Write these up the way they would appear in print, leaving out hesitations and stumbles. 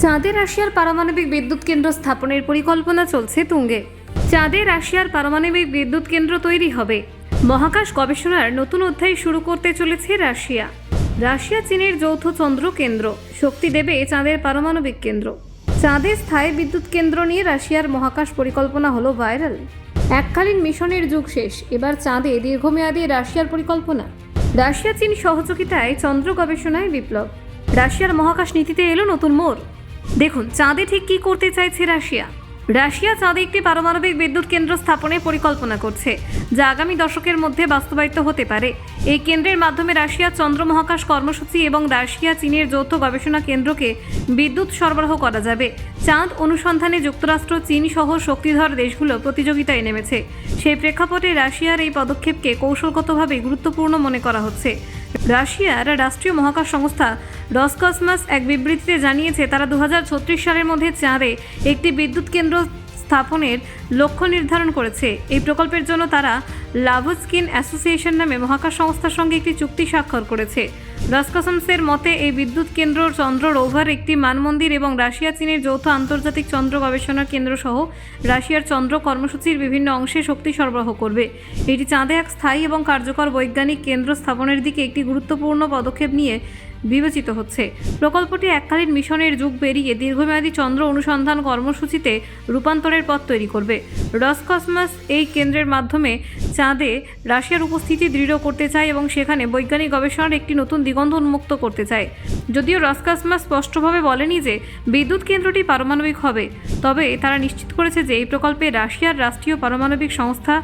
চাঁদে রাশিয়ার পারমাণবিক বিদ্যুৎ কেন্দ্র স্থাপনের পরিকল্পনা চলছে তুঙ্গে। চাঁদে রাশিয়ার পারমাণবিক বিদ্যুৎ কেন্দ্র তৈরি হবে। মহাকাশ গবেষণার নতুন অধ্যায় শুরু করতে চলেছে রাশিয়া চীনের যৌথ চন্দ্র কেন্দ্র শক্তি দেবে চাঁদের পারমাণবিক কেন্দ্র। চাঁদে স্থায়ী বিদ্যুৎ কেন্দ্র নিয়ে রাশিয়ার মহাকাশ পরিকল্পনা হলো ভাইরাল। এককালীন মিশনের যুগ শেষ, এবার চাঁদে দীর্ঘমেয়াদী রাশিয়ার পরিকল্পনা। রাশিয়া চীন সহযোগিতায় চন্দ্র গবেষণায় বিপ্লব। রাশিয়ার মহাকাশ নীতিতে এলো নতুন মোড়। দেখুন চাঁদে ঠিক কী করতে চাইছে রাশিয়া চাঁদে একটি পারমাণবিক বিদ্যুৎ কেন্দ্র স্থাপনের পরিকল্পনা করছে, যা আগামী দশকের মধ্যে বাস্তবায়িত হতে পারে। এই কেন্দ্রের মাধ্যমে রাশিয়া চন্দ্র মহাকাশ কর্মসূচি এবং রাশিয়া চীনের যৌথ গবেষণা কেন্দ্রকে বিদ্যুৎ সরবরাহ করা যাবে। চাঁদ অনুসন্ধানে যুক্তরাষ্ট্র, চীন সহ শক্তিধর দেশগুলো প্রতিযোগিতায় নেমেছে। সেই প্রেক্ষাপটে রাশিয়ার এই পদক্ষেপকে কৌশলগতভাবে গুরুত্বপূর্ণ মনে করা হচ্ছে। রাশিয়ার রাষ্ট্রীয় মহাকাশ সংস্থা রসকসমস এক বিবৃতিতে জানিয়েছে, তারা 2036 সালের মধ্যে চাঁদে একটি বিদ্যুৎ কেন্দ্র স্থাপনের লক্ষ্য নির্ধারণ করেছে। এই প্রকল্পের জন্য তারা লাভস্কিন অ্যাসোসিয়েশন নামে মহাকাশ সংস্থার সঙ্গে একটি চুক্তি স্বাক্ষর করেছে। রসকসমসের মতে এই বিদ্যুৎ কেন্দ্র চন্দ্র রোভার, একটি মানমন্দির এবং রাশিয়া চীনের যৌথ আন্তর্জাতিক চন্দ্র গবেষণা কেন্দ্র সহ রাশিয়ার চন্দ্র কর্মসূচির বিভিন্ন অংশে শক্তি সরবরাহ করবে। এটি চাঁদে এক স্থায়ী এবং কার্যকর বৈজ্ঞানিক কেন্দ্র স্থাপনের দিকে একটি গুরুত্বপূর্ণ পদক্ষেপ নিয়ে বিবেচিত হচ্ছে। প্রকল্পটি এককালীন মিশনের যুগ পেরিয়ে দীর্ঘমেয়াদী চন্দ্র অনুসন্ধান কর্মসূচিতে রূপান্তরের পথ তৈরি করবে। রসকসমস এই কেন্দ্রের মাধ্যমে চাঁদে রাশিয়ার উপস্থিতি দৃঢ় করতে চায় এবং সেখানে বৈজ্ঞানিক গবেষণার একটি নতুন দিগন্ত উন্মুক্ত করতে চায়। যদিও রসকসমস স্পষ্টভাবে বলেনি যে বিদ্যুৎ কেন্দ্রটি পারমাণবিক হবে, তবে তারা নিশ্চিত করেছে যে এই প্রকল্পে রাশিয়ার রাষ্ট্রীয় পারমাণবিক সংস্থা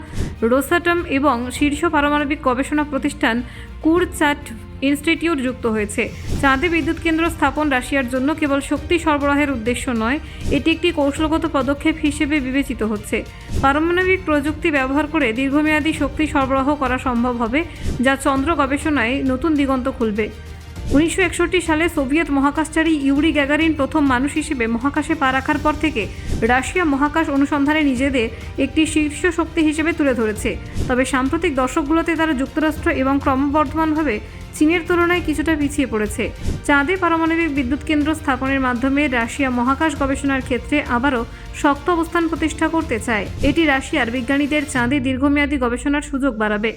রোসাটম এবং শীর্ষ পারমাণবিক গবেষণা প্রতিষ্ঠান কুরচাট ইনস্টিটিউট যুক্ত হয়েছে। চাঁদে বিদ্যুৎ কেন্দ্র স্থাপন রাশিয়ার জন্য কেবল শক্তি সরবরাহের উদ্দেশ্য নয়, এটি একটি কৌশলগত পদক্ষেপ হিসেবে বিবেচিত হচ্ছে। পারমাণবিক প্রযুক্তি ব্যবহার করে দীর্ঘমেয়াদী শক্তি সরবরাহ করা সম্ভব হবে, যা চন্দ্র গবেষণায় নতুন দিগন্ত খুলবে। 1961 সালে সোভিয়েত মহাকাশচারী ইউরি গ্যাগারিন প্রথম মানুষ হিসেবে মহাকাশে পা রাখার পর থেকে রাশিয়া মহাকাশ অনুসন্ধানে নিজেদের একটি শীর্ষ শক্তি হিসেবে তুলে ধরেছে। তবে সাম্প্রতিক দশকগুলোতে তারা যুক্তরাষ্ট্র এবং ক্রমবর্ধমানভাবে চীনের তুলনায় কিছুটা পিছিয়ে পড়েছে। চাঁদে পারমাণবিক বিদ্যুৎ কেন্দ্র স্থাপনের মাধ্যমে রাশিয়া মহাকাশ গবেষণার ক্ষেত্রে আবারও শক্ত অবস্থান প্রতিষ্ঠা করতে চায়। এটি রাশিয়ার বিজ্ঞানীদের চাঁদে দীর্ঘমেয়াদী গবেষণার সুযোগ বাড়াবে।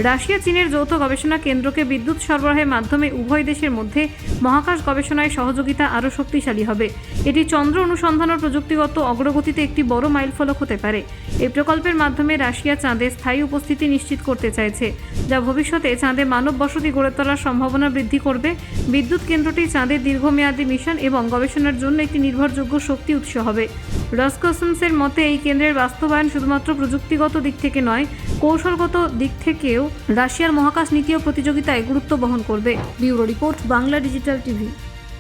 রাশিয়া চীনের যৌথ গবেষণা কেন্দ্রকে বিদ্যুৎ সরবরাহের মাধ্যমে উভয় দেশের মধ্যে মহাকাশ গবেষণায় সহযোগিতা আরও শক্তিশালী হবে। এটি চন্দ্র অনুসন্ধান ও প্রযুক্তিগত অগ্রগতিতে একটি বড় মাইলফলক হতে পারে। এই প্রকল্পের মাধ্যমে রাশিয়া চাঁদে স্থায়ী উপস্থিতি নিশ্চিত করতে চাইছে, যা ভবিষ্যতে চাঁদে মানব বসতি গড়ে তোলার সম্ভাবনা বৃদ্ধি করবে। বিদ্যুৎ কেন্দ্রটি চাঁদের দীর্ঘমেয়াদী মিশন এবং গবেষণার জন্য একটি নির্ভরযোগ্য শক্তি উৎস হবে। রসকসমসের মতে এই কেন্দ্রের বাস্তবায়ন শুধুমাত্র প্রযুক্তিগত দিক থেকে নয়, কৌশলগত দিক থেকেও রাশিয়ার মহাকাশ নীতি ও প্রতিযোগিতায় গুরুত্ব বহন করবে। Bureau report, Bangla digital TV.